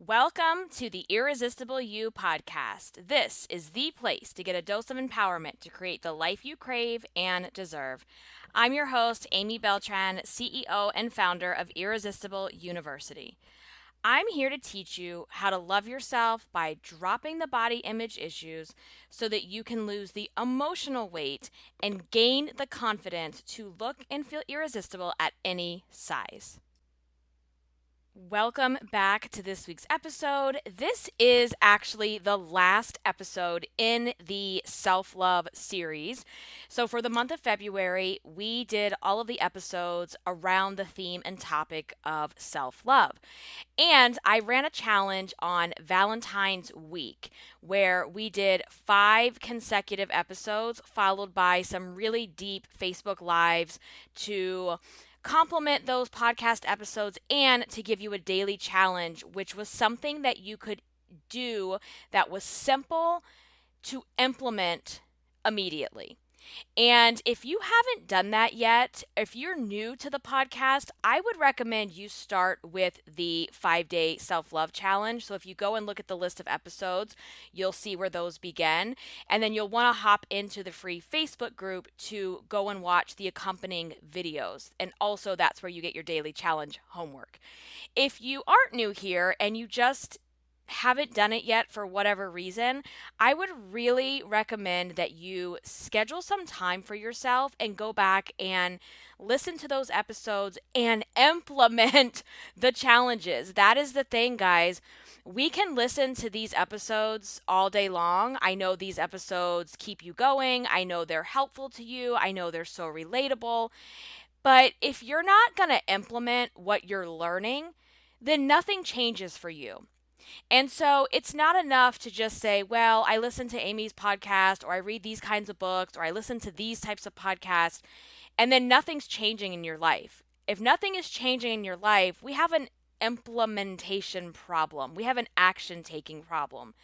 Welcome to the Irresistible You podcast. This is the place to get a dose of empowerment to create the life you crave and deserve. I'm your host, Amy Beltran, CEO and founder of Irresistible University. I'm here to teach you how to love yourself by dropping the body image issues so that you can lose the emotional weight and gain the confidence to look and feel irresistible at any size. Welcome back to this week's episode. This is actually the last episode in the self-love series. So for the month of February, we did all of the episodes around the theme and topic of self-love. And I ran a challenge on Valentine's week where we did 5 consecutive episodes followed by some really deep Facebook lives to complement those podcast episodes and to give you a daily challenge, which was something that you could do that was simple to implement immediately. And if you haven't done that yet, if you're new to the podcast, I would recommend you start with the 5-day self-love challenge. So if you go and look at the list of episodes, you'll see where those begin. And then you'll want to hop into the free Facebook group to go and watch the accompanying videos. And also that's where you get your daily challenge homework. If you aren't new here and you just haven't done it yet for whatever reason, I would really recommend that you schedule some time for yourself and go back and listen to those episodes and implement the challenges. That is the thing, guys. We can listen to these episodes all day long. I know these episodes keep you going. I know they're helpful to you. I know they're so relatable. But if you're not going to implement what you're learning, then nothing changes for you. And so it's not enough to just say, well, I listen to Amy's podcast, or I read these kinds of books, or I listen to these types of podcasts, and then nothing's changing in your life. If nothing is changing in your life, we have an implementation problem. We have an action taking problem.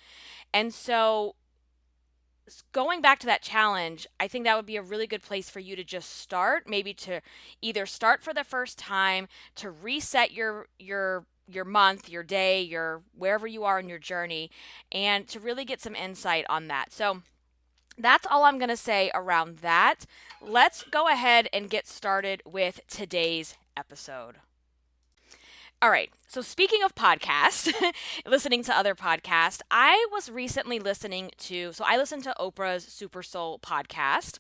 And so going back to that challenge, I think that would be a really good place for you to just start, maybe to either start for the first time, to reset your month, your day, your wherever you are in your journey, and to really get some insight on that. So that's all I'm going to say around that. Let's go ahead and get started with today's episode. All right. So speaking of podcasts, listening to other podcasts, I was recently I listened to Oprah's Super Soul podcast,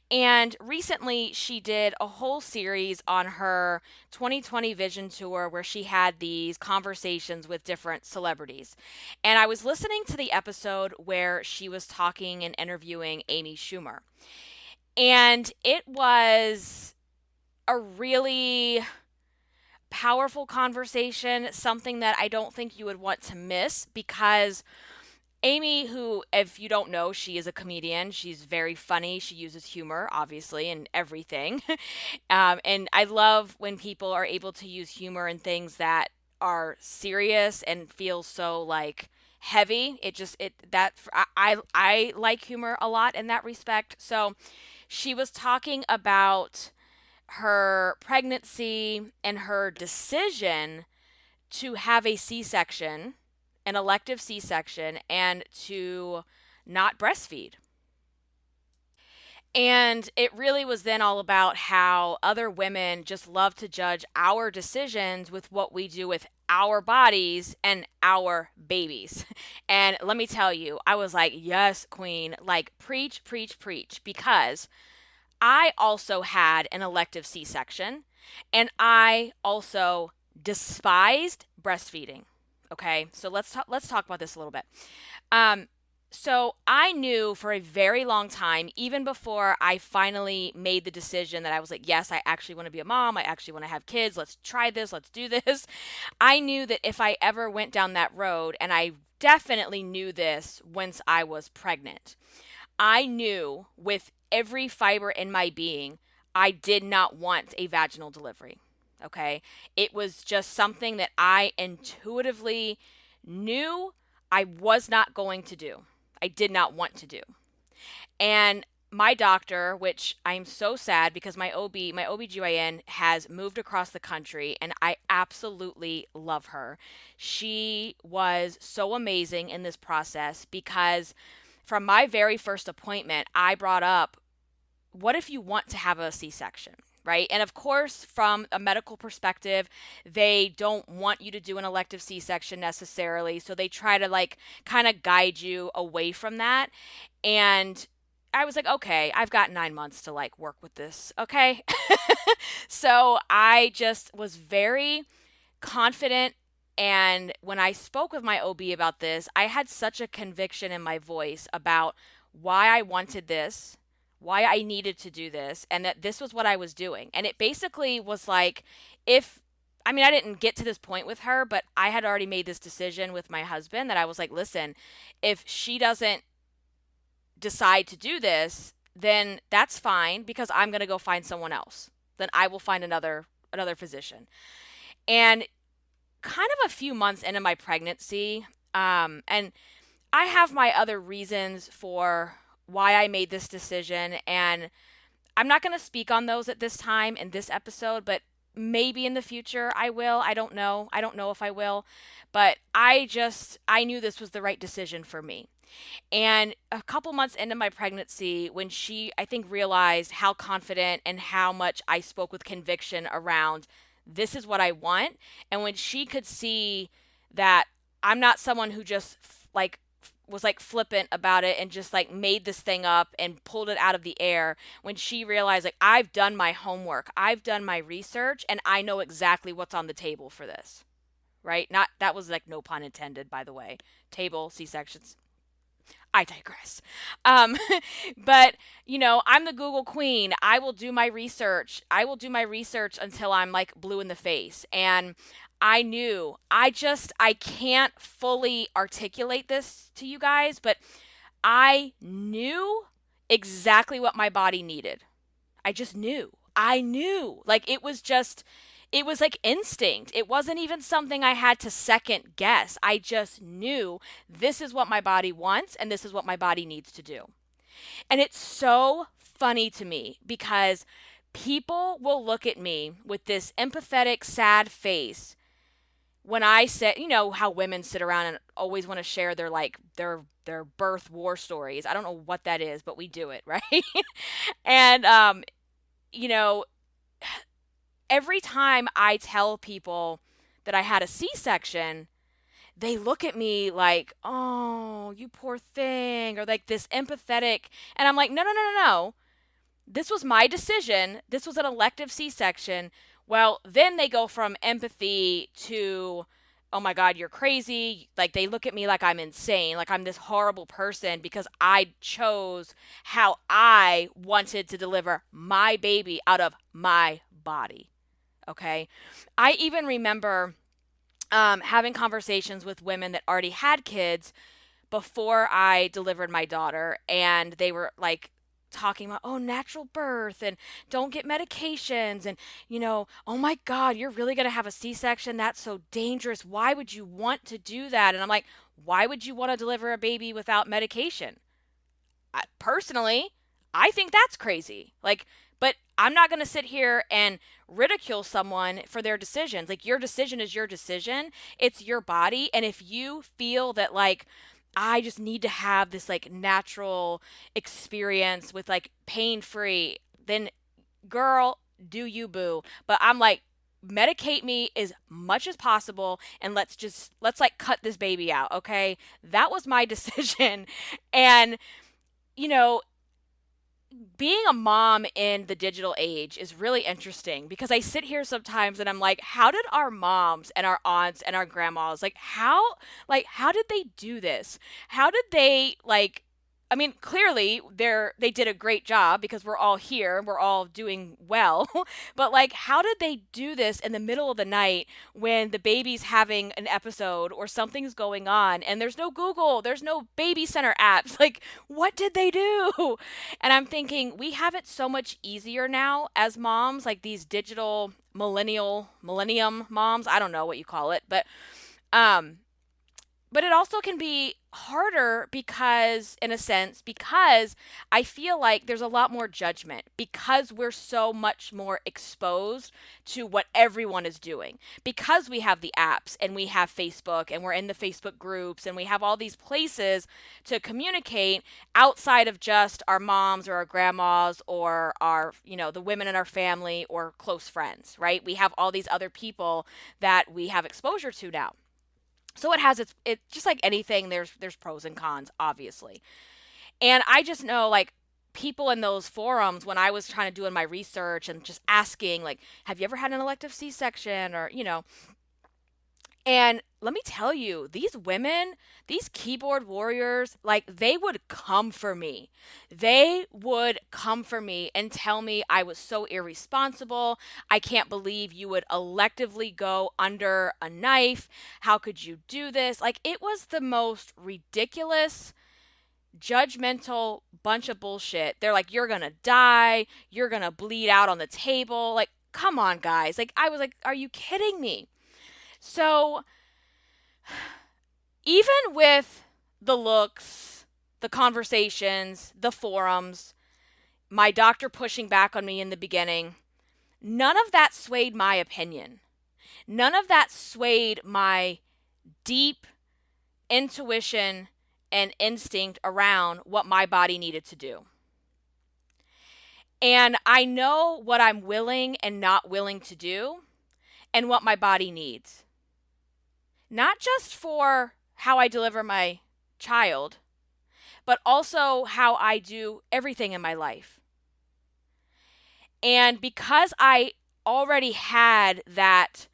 and recently she did a whole series on her 2020 Vision Tour where she had these conversations with different celebrities. And I was listening to the episode where she was talking and interviewing Amy Schumer. And it was a really powerful conversation, something that I don't think you would want to miss because Amy, who, if you don't know, she is a comedian. She's very funny. She uses humor, obviously, in everything. And I love when people are able to use humor in things that are serious and feel so like heavy. I like humor a lot in that respect. So she was talking about her pregnancy and her decision to have a C-section, an elective C-section, and to not breastfeed. And it really was then all about how other women just love to judge our decisions with what we do with our bodies and our babies. And let me tell you, I was like, yes, queen, like preach, preach, preach, because I also had an elective C-section and I also despised breastfeeding. Okay, so let's talk about this a little bit. So I knew for a very long time, even before I finally made the decision that I was like, yes, I actually want to be a mom. I actually want to have kids. Let's try this. Let's do this. I knew that if I ever went down that road, and I definitely knew this once I was pregnant, I knew with every fiber in my being, I did not want a vaginal delivery. Okay. It was just something that I intuitively knew I was not going to do. I did not want to do. And my doctor, which I'm so sad because my OBGYN has moved across the country and I absolutely love her. She was so amazing in this process because from my very first appointment, I brought up, what if you want to have a C-section? Right. And of course, from a medical perspective, they don't want you to do an elective C section necessarily. So they try to like kind of guide you away from that. And I was like, okay, I've got 9 months to like work with this. Okay. So I just was very confident. And when I spoke with my OB about this, I had such a conviction in my voice about why I wanted this, why I needed to do this, and that this was what I was doing. And it basically was like, if, I mean, I didn't get to this point with her, but I had already made this decision with my husband that I was like, listen, if she doesn't decide to do this, then that's fine because I'm going to go find someone else. Then I will find another physician. And kind of a few months into my pregnancy, and I have my other reasons for why I made this decision, and I'm not going to speak on those at this time in this episode, but maybe in the future I will. I don't know. I don't know if I will, but I knew this was the right decision for me. And a couple months into my pregnancy, when she, I think, realized how confident and how much I spoke with conviction around this is what I want, and when she could see that I'm not someone who just like was like flippant about it and just like made this thing up and pulled it out of the air, when she realized like I've done my homework, I've done my research, and I know exactly what's on the table for this, right? Not, that was like no pun intended, by the way. Table, C-sections. I digress. Um, but, I'm the Google queen. I will do my research. I will do my research until I'm like blue in the face. And I knew, I can't fully articulate this to you guys, but I knew exactly what my body needed. I just knew. I knew. Like it was like instinct. It wasn't even something I had to second guess. I just knew this is what my body wants and this is what my body needs to do. And it's so funny to me because people will look at me with this empathetic, sad face when I say, how women sit around and always want to share their birth war stories. I don't know what that is, but we do it, right? And you know, every time I tell people that I had a C-section, they look at me like, "Oh, you poor thing," or like this empathetic, and I'm like, "No, no, no, no, no. This was my decision. This was an elective C-section." Well, then they go from empathy to, "Oh my God, you're crazy." Like they look at me like I'm insane, like I'm this horrible person because I chose how I wanted to deliver my baby out of my body. Okay. I even remember having conversations with women that already had kids before I delivered my daughter, and they were like talking about, oh, natural birth and don't get medications, and oh my God, you're really going to have a C-section? That's so dangerous. Why would you want to do that? And I'm like, why would you want to deliver a baby without medication? Personally, I think that's crazy. Like, but I'm not going to sit here and ridicule someone for their decisions. Like, your decision is your decision. It's your body. And if you feel that, like, I just need to have this, like, natural experience with, like, pain free, then girl, do you, boo. But I'm like, medicate me as much as possible and let's like cut this baby out. Okay. That was my decision. And, you know, being a mom in the digital age is really interesting because I sit here sometimes and I'm like, how did our moms and our aunts and our grandmas, how did they do this? How did they I mean, clearly they did a great job because we're all here, we're all doing well. But like, how did they do this in the middle of the night when the baby's having an episode or something's going on and there's no Google, there's no baby center apps? Like, what did they do? And I'm thinking we have it so much easier now as moms, like these digital millennium moms. I don't know what you call it, but But it also can be harder because, in a sense, because I feel like there's a lot more judgment because we're so much more exposed to what everyone is doing. Because we have the apps and we have Facebook and we're in the Facebook groups and we have all these places to communicate outside of just our moms or our grandmas or our, the women in our family or close friends, right? We have all these other people that we have exposure to now. So it just like anything, there's pros and cons, obviously. And I just know, like, people in those forums, when I was trying to do my research and just asking, like, have you ever had an elective C-section, or and let me tell you, these women, these keyboard warriors, like, they would come for me. They would come for me and tell me I was so irresponsible. I can't believe you would electively go under a knife. How could you do this? Like, it was the most ridiculous, judgmental bunch of bullshit. They're like, you're gonna die. You're gonna bleed out on the table. Like, come on, guys. Like, I was like, are you kidding me? So, even with the looks, the conversations, the forums, my doctor pushing back on me in the beginning, none of that swayed my opinion. None of that swayed my deep intuition and instinct around what my body needed to do. And I know what I'm willing and not willing to do and what my body needs. Not just for how I deliver my child, but also how I do everything in my life. And because I already had that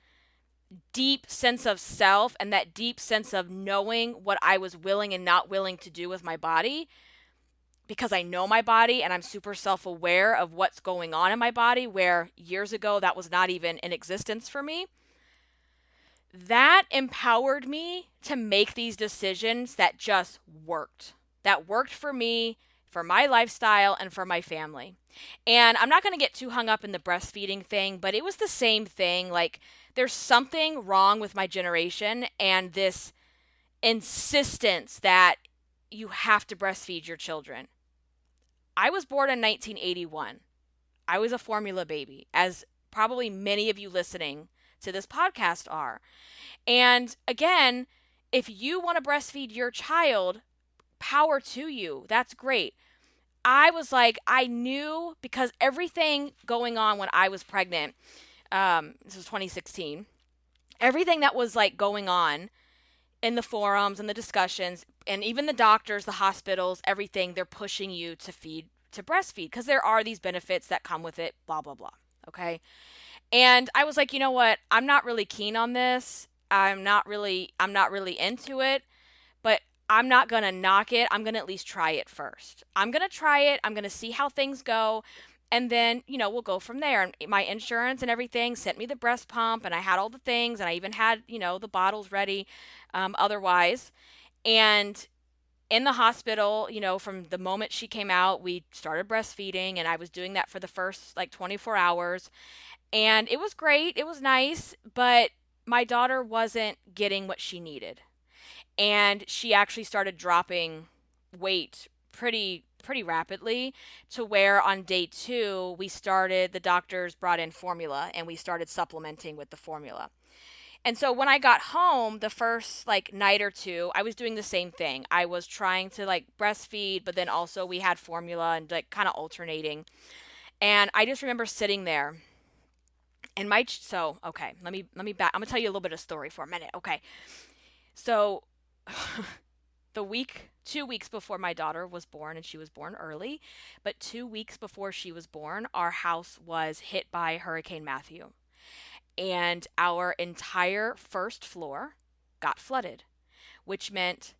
deep sense of self and that deep sense of knowing what I was willing and not willing to do with my body, because I know my body and I'm super self-aware of what's going on in my body, where years ago that was not even in existence for me, that empowered me to make these decisions that just worked. That worked for me, for my lifestyle, and for my family. And I'm not going to get too hung up in the breastfeeding thing, but it was the same thing. Like, there's something wrong with my generation and this insistence that you have to breastfeed your children. I was born in 1981. I was a formula baby, as probably many of you listening to this podcast are. And again, if you want to breastfeed your child, power to you. That's great. I was like, I knew, because everything going on when I was pregnant, this was 2016, everything that was like going on in the forums and the discussions, and even the doctors, the hospitals, everything, they're pushing you to breastfeed because there are these benefits that come with it, blah, blah, blah. Okay. And I was like, you know what? I'm not really keen on this. I'm not really into it, but I'm not going to knock it. I'm going to at least try it first. I'm going to try it. I'm going to see how things go. And then, we'll go from there. And my insurance and everything sent me the breast pump, and I had all the things, and I even had, the bottles ready, otherwise. And in the hospital, from the moment she came out, we started breastfeeding, and I was doing that for the first 24 hours. And it was great. It was nice, but my daughter wasn't getting what she needed. And she actually started dropping weight pretty rapidly, to where on day 2, the doctors brought in formula, and we started supplementing with the formula. And so when I got home, the first night or two, I was doing the same thing. I was trying to breastfeed, but then also we had formula and kind of alternating. And I just remember sitting there. And okay, let me back. I'm gonna tell you a little bit of story for a minute. Okay, so 2 weeks before my daughter was born, and she was born early, but 2 weeks before she was born, our house was hit by Hurricane Matthew, and our entire first floor got flooded, which meant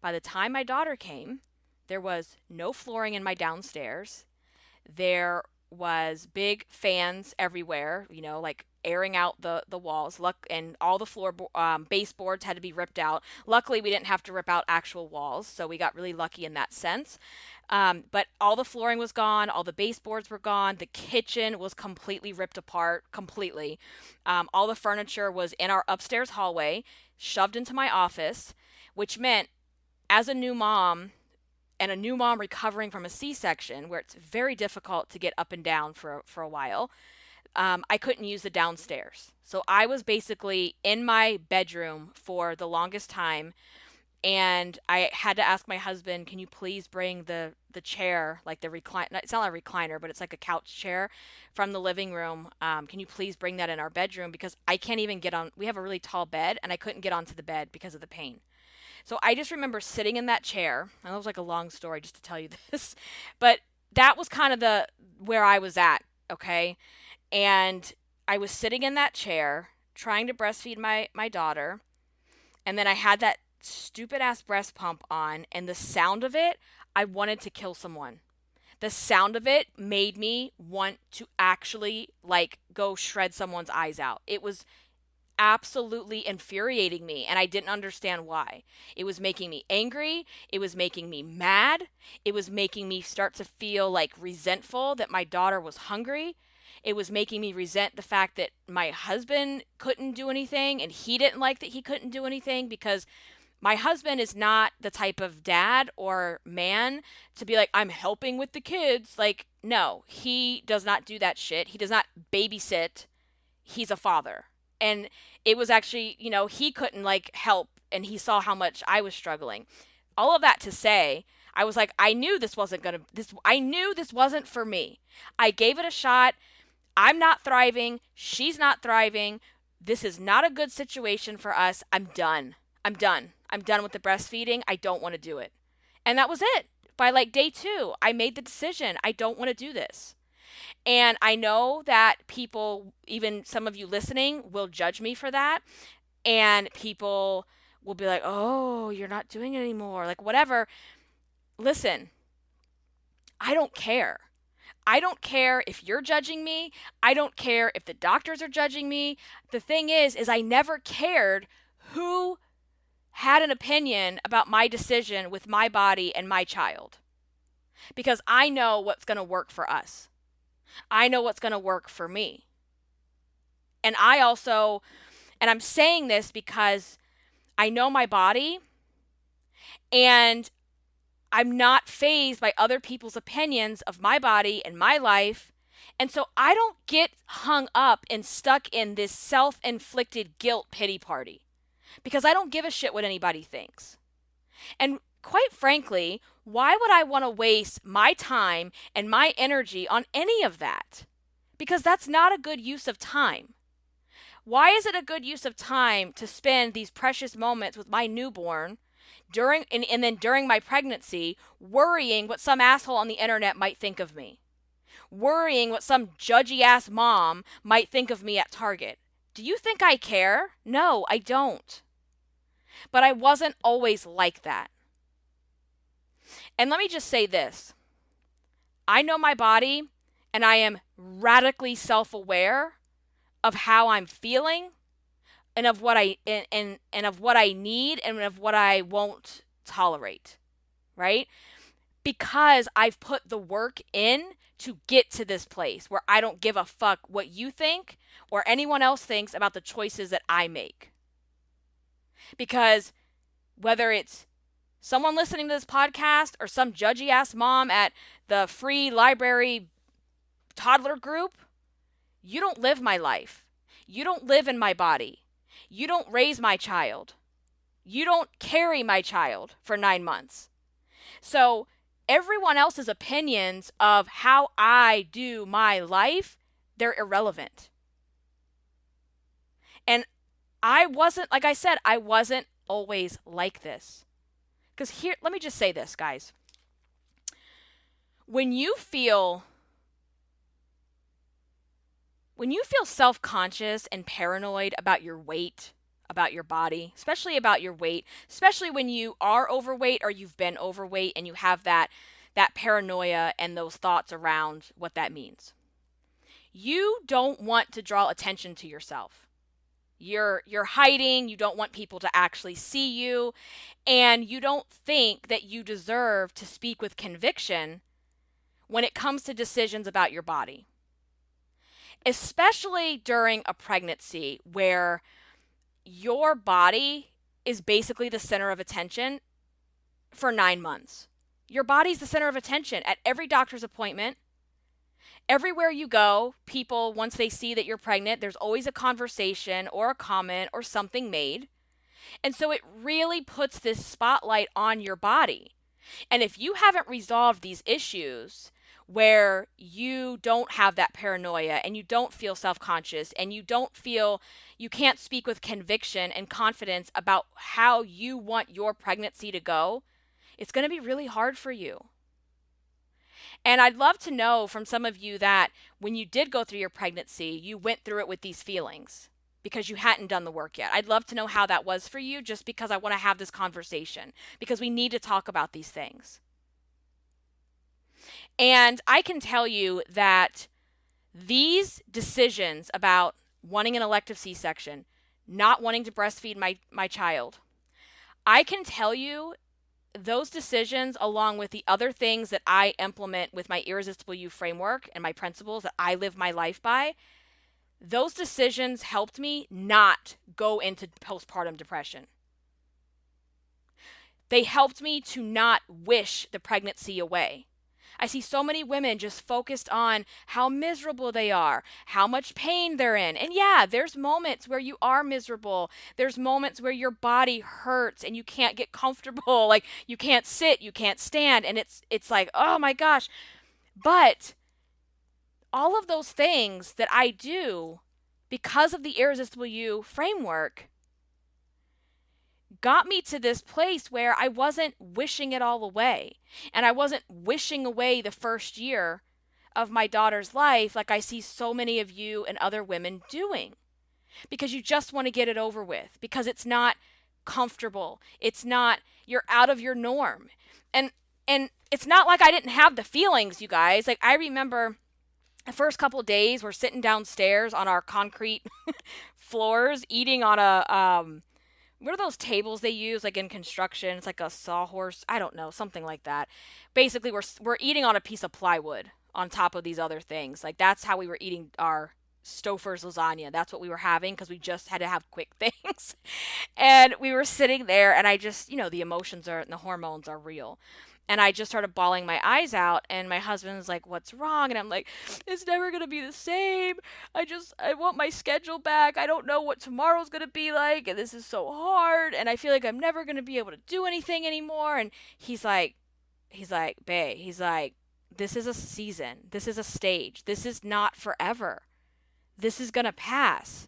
by the time my daughter came, there was no flooring in my downstairs. There was big fans everywhere, airing out the walls. And all the baseboards had to be ripped out. Luckily, we didn't have to rip out actual walls, so we got really lucky in that sense. But all the flooring was gone, all the baseboards were gone, the kitchen was completely ripped apart, completely. All the furniture was in our upstairs hallway. shoved into my office, which meant as a new mom and a new mom recovering from a C-section where it's very difficult to get up and down for a while, I couldn't use the downstairs. So I was basically in my bedroom for the longest time, and I had to ask my husband, can you please bring the chair, like the recline, it's not a recliner, but it's like a couch chair from the living room. Can you please bring that in our bedroom? Because I can't even get on, we have a really tall bed, and I couldn't get onto the bed because of the pain. So I just remember sitting in that chair. I know it was like a long story just to tell you this, but that was kind of the where I was at, okay? And I was sitting in that chair trying to breastfeed my daughter, and then I had that stupid ass breast pump on, and the sound of it, I wanted to kill someone. The sound of it made me want to actually like go shred someone's eyes out. It was absolutely infuriating me, and I didn't understand why. It was making me angry, it was making me mad, it was making me start to feel like resentful that my daughter was hungry. It was making me resent the fact that my husband couldn't do anything, and he didn't like that he couldn't do anything, because my husband is not the type of dad or man to be like, I'm helping with the kids. Like, no, he does not do that shit. He does not babysit. He's a father. And it was actually, he couldn't like help, and he saw how much I was struggling. All of that to say, I was like, I knew this wasn't for me. I gave it a shot. I'm not thriving. She's not thriving. This is not a good situation for us. I'm done. I'm done with the breastfeeding. I don't want to do it. And that was it. By like day 2, I made the decision. I don't want to do this. And I know that people, even some of you listening, will judge me for that. And people will be like, oh, you're not doing it anymore. Like, whatever. Listen, I don't care. I don't care if you're judging me. I don't care if the doctors are judging me. The thing is I never cared who had an opinion about my decision with my body and my child. Because I know what's going to work for us. I know what's going to work for me. And I'm saying this because I know my body, and I'm not fazed by other people's opinions of my body and my life. And so I don't get hung up and stuck in this self-inflicted guilt pity party, because I don't give a shit what anybody thinks. And quite frankly, why would I want to waste my time and my energy on any of that? Because that's not a good use of time. Why is it a good use of time to spend these precious moments with my newborn and then during my pregnancy, worrying what some asshole on the internet might think of me? Worrying what some judgy ass mom might think of me at Target. Do you think I care? No, I don't. But I wasn't always like that. And let me just say this. I know my body, and I am radically self-aware of how I'm feeling, and of what I of what I need, and of what I won't tolerate, right? Because I've put the work in to get to this place where I don't give a fuck what you think or anyone else thinks about the choices that I make. Because whether it's someone listening to this podcast or some judgy ass mom at the free library toddler group, you don't live my life. You don't live in my body. You don't raise my child. You don't carry my child for 9 months. So everyone else's opinions of how I do my life, they're irrelevant. And I wasn't, like I said, I wasn't always like this. Because here, let me just say this, guys. When you feel self-conscious and paranoid about your weight, about your body, especially about your weight, especially when you are overweight or you've been overweight and you have that paranoia and those thoughts around what that means. You don't want to draw attention to yourself. You're hiding, you don't want people to actually see you, and you don't think that you deserve to speak with conviction when it comes to decisions about your body. Especially during a pregnancy where your body is basically the center of attention for 9 months. Your body's the center of attention at every doctor's appointment. Everywhere you go, people, once they see that you're pregnant, there's always a conversation or a comment or something made. And so it really puts this spotlight on your body. And if you haven't resolved these issues where you don't have that paranoia and you don't feel self-conscious and you can't speak with conviction and confidence about how you want your pregnancy to go, it's going to be really hard for you. And I'd love to know from some of you that when you did go through your pregnancy, you went through it with these feelings because you hadn't done the work yet. I'd love to know how that was for you, just because I want to have this conversation, because we need to talk about these things. And I can tell you that these decisions about wanting an elective C-section, not wanting to breastfeed my child, I can tell you those decisions, along with the other things that I implement with my Irresistible You framework and my principles that I live my life by, those decisions helped me not go into postpartum depression. They helped me to not wish the pregnancy away. I see so many women just focused on how miserable they are, how much pain they're in. And yeah, there's moments where you are miserable. There's moments where your body hurts and you can't get comfortable. Like, you can't sit, you can't stand. And it's like, oh my gosh. But all of those things that I do because of the Irresistible You framework got me to this place where I wasn't wishing it all away. And I wasn't wishing away the first year of my daughter's life like I see so many of you and other women doing. Because you just want to get it over with. Because it's not comfortable. It's not, you're out of your norm. And it's not like I didn't have the feelings, you guys. Like, I remember the first couple of days, we're sitting downstairs on our concrete floors eating on a what are those tables they use, like in construction? It's like a sawhorse. I don't know, something like that. Basically, we're eating on a piece of plywood on top of these other things. Like, that's how we were eating our Stouffer's lasagna. That's what we were having because we just had to have quick things. And we were sitting there, and I just, the emotions and the hormones are real. And I just started bawling my eyes out, and my husband's like, what's wrong? And I'm like, it's never going to be the same. I want my schedule back. I don't know what tomorrow's going to be like, and this is so hard, and I feel like I'm never going to be able to do anything anymore. And he's like, bae, this is a season. This is a stage. This is not forever. This is going to pass.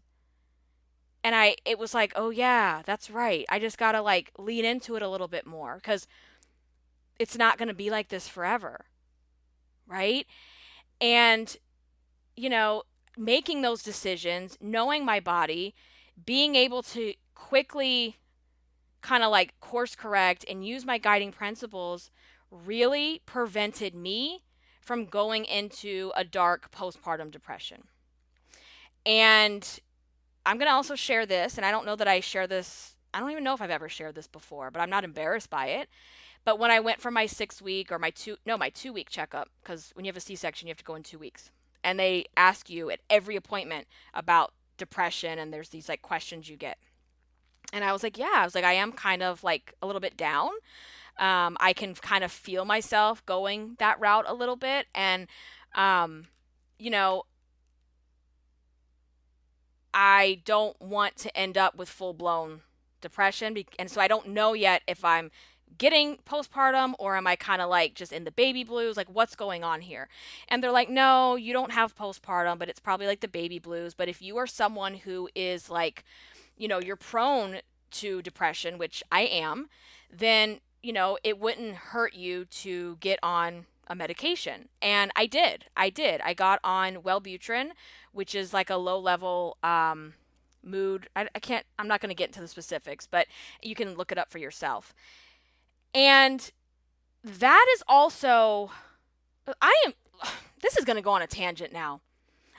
And it was like, oh yeah, that's right. I just got to lean into it a little bit more, because it's not going to be like this forever, right? And, making those decisions, knowing my body, being able to quickly kind of course correct and use my guiding principles really prevented me from going into a dark postpartum depression. And I'm going to also share this, and I don't know that I share this. I don't even know if I've ever shared this before, but I'm not embarrassed by it. But when I went for my 6-week or my 2-week checkup, because when you have a C-section, you have to go in 2 weeks. And they ask you at every appointment about depression, and there's these questions you get. And I was like, I am kind of a little bit down. I can kind of feel myself going that route a little bit. And, I don't want to end up with full-blown depression. And so I don't know yet if I'm getting postpartum, or am I kind of just in the baby blues? What's going on here? And they're like, no, you don't have postpartum, but it's probably the baby blues. But if you are someone who is you're prone to depression, which I am, then, it wouldn't hurt you to get on a medication. And I did. I got on Wellbutrin, which is a low level, mood. I'm not going to get into the specifics, but you can look it up for yourself. And that is also, this is going to go on a tangent now.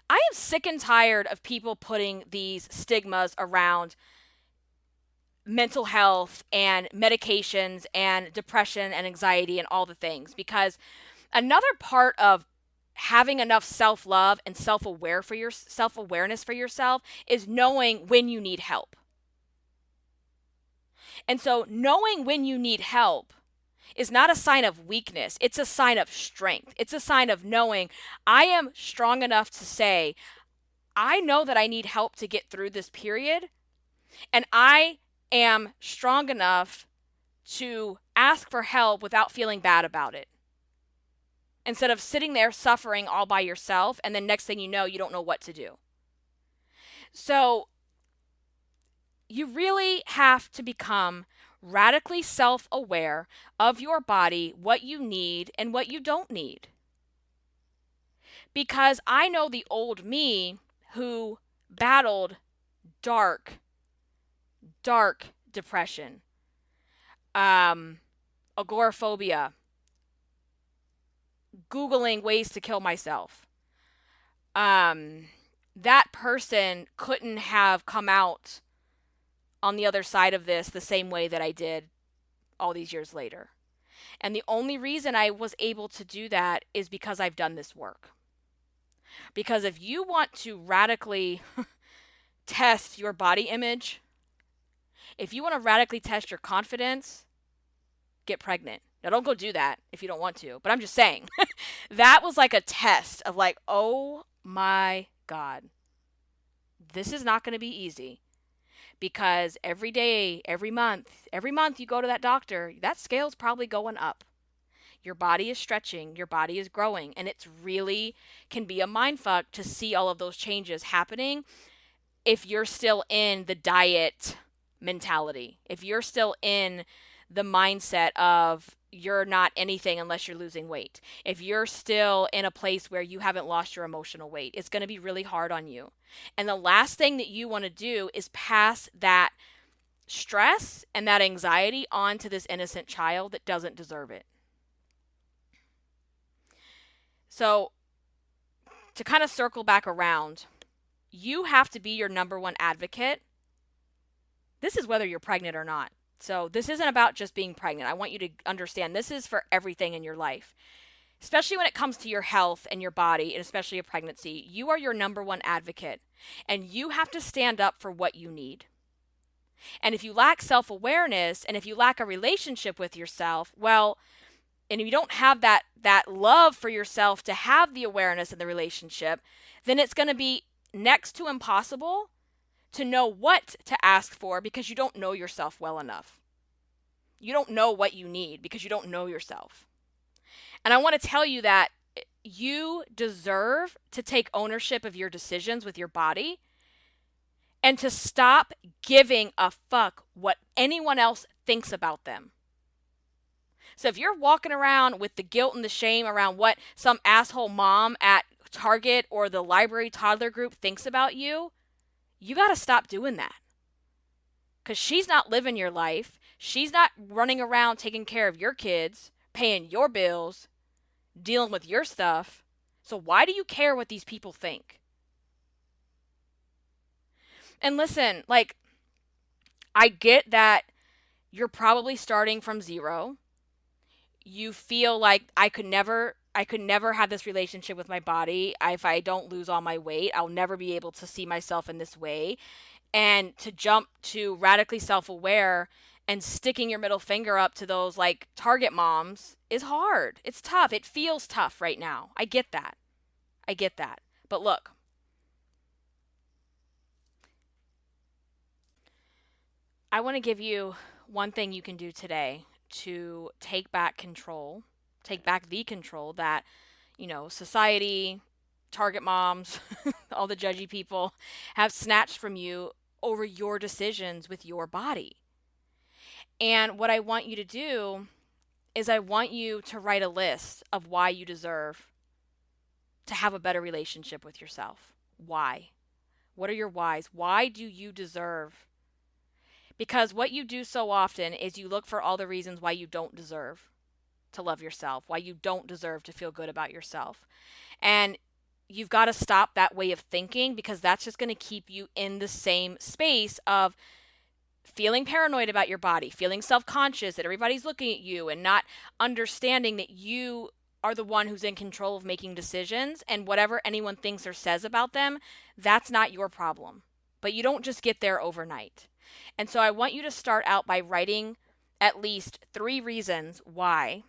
I am sick and tired of people putting these stigmas around mental health and medications and depression and anxiety and all the things, because another part of having enough self-love and self-awareness for yourself is knowing when you need help. And so knowing when you need help is not a sign of weakness. It's a sign of strength. It's a sign of knowing I am strong enough to say, I know that I need help to get through this period, and I am strong enough to ask for help without feeling bad about it. Instead of sitting there suffering all by yourself, and then next thing you know, you don't know what to do. So you really have to become radically self-aware of your body, what you need and what you don't need. Because I know the old me who battled dark depression, agoraphobia, Googling ways to kill myself. That person couldn't have come out on the other side of this the same way that I did all these years later. And the only reason I was able to do that is because I've done this work. Because if you want to radically test your body image, if you want to radically test your confidence, get pregnant. Now, don't go do that if you don't want to, but I'm just saying, that was like a test of like, oh my God, this is not going to be easy. Because every day, every month you go to that doctor, that scale's probably going up. Your body is stretching, your body is growing, and it's really can be a mindfuck to see all of those changes happening if you're still in the diet mentality, if you're still in the mindset of you're not anything unless you're losing weight, if you're still in a place where you haven't lost your emotional weight, it's going to be really hard on you. And the last thing that you want to do is pass that stress and that anxiety on to this innocent child that doesn't deserve it. So to kind of circle back around, you have to be your number one advocate. This is whether you're pregnant or not. So this isn't about just being pregnant. I want you to understand this is for everything in your life, especially when it comes to your health and your body, and especially a pregnancy. You are your number one advocate, and you have to stand up for what you need. And if you lack self-awareness, and if you lack a relationship with yourself, well, and if you don't have that love for yourself to have the awareness and the relationship, then it's going to be next to impossible to know what to ask for because you don't know yourself well enough. You don't know what you need because you don't know yourself. And I want to tell you that you deserve to take ownership of your decisions with your body and to stop giving a fuck what anyone else thinks about them. So if you're walking around with the guilt and the shame around what some asshole mom at Target or the library toddler group thinks about you, you got to stop doing that. Because she's not living your life. She's not running around taking care of your kids, paying your bills, dealing with your stuff. So why do you care what these people think? And listen, like, I get that you're probably starting from zero. You feel like I could never have this relationship with my body. If I don't lose all my weight, I'll never be able to see myself in this way. And to jump to radically self-aware and sticking your middle finger up to those like Target moms is hard. It's tough. It feels tough right now. I get that. But look, I want to give you one thing you can do today to take back the control that, society, Target moms, all the judgy people have snatched from you over your decisions with your body. And what I want you to do is I want you to write a list of why you deserve to have a better relationship with yourself. Why? What are your whys? Why do you deserve? Because what you do so often is you look for all the reasons why you don't deserve to love yourself, why you don't deserve to feel good about yourself. And you've got to stop that way of thinking, because that's just going to keep you in the same space of feeling paranoid about your body, feeling self-conscious that everybody's looking at you, and not understanding that you are the one who's in control of making decisions, and whatever anyone thinks or says about them, that's not your problem. But you don't just get there overnight. And so I want you to start out by writing at least 3 reasons why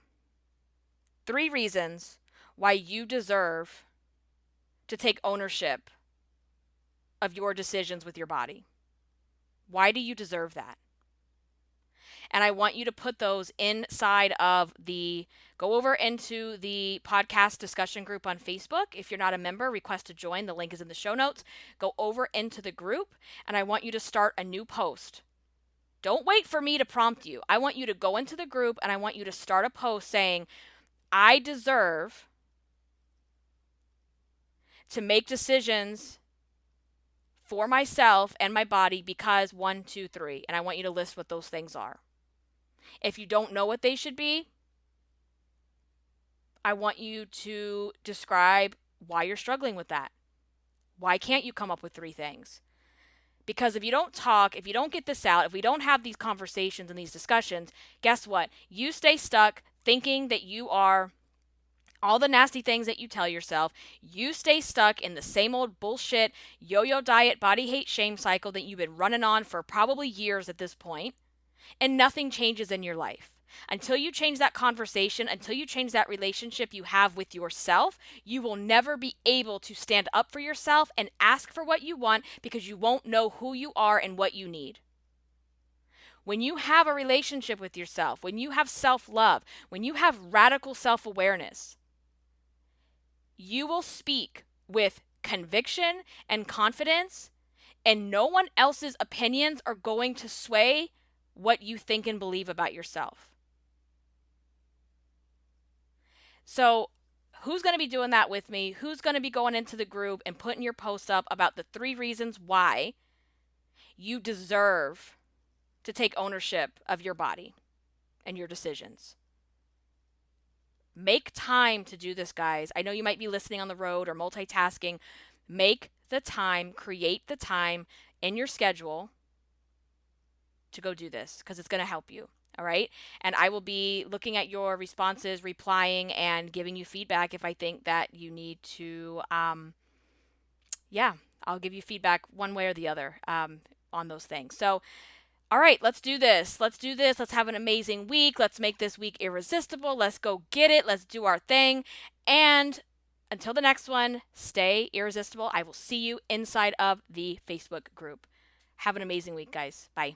you deserve to take ownership of your decisions with your body. Why do you deserve that? And I want you to put those inside of go over into the podcast discussion group on Facebook. If you're not a member, request to join. The link is in the show notes. Go over into the group, and I want you to start a new post. Don't wait for me to prompt you. I want you to go into the group, and I want you to start a post saying, I deserve to make decisions for myself and my body because 1, 2, 3. And I want you to list what those things are. If you don't know what they should be, I want you to describe why you're struggling with that. Why can't you come up with 3 things? Because if you don't talk, if you don't get this out, if we don't have these conversations and these discussions, guess what? You stay stuck thinking that you are all the nasty things that you tell yourself. You stay stuck in the same old bullshit yo-yo diet, body hate, shame cycle that you've been running on for probably years at this point, and nothing changes in your life. Until you change that conversation, until you change that relationship you have with yourself, you will never be able to stand up for yourself and ask for what you want because you won't know who you are and what you need. When you have a relationship with yourself, when you have self-love, when you have radical self-awareness, you will speak with conviction and confidence, and no one else's opinions are going to sway what you think and believe about yourself. So who's going to be doing that with me? Who's going to be going into the group and putting your post up about the 3 reasons why you deserve to take ownership of your body and your decisions? Make time to do this, guys. I know you might be listening on the road or multitasking. Make the time, create the time in your schedule to go do this because it's going to help you. All right. And I will be looking at your responses, replying, and giving you feedback if I think that you need to, I'll give you feedback one way or the other on those things. So, all right, let's do this. Let's do this. Let's have an amazing week. Let's make this week irresistible. Let's go get it. Let's do our thing. And until the next one, stay irresistible. I will see you inside of the Facebook group. Have an amazing week, guys. Bye.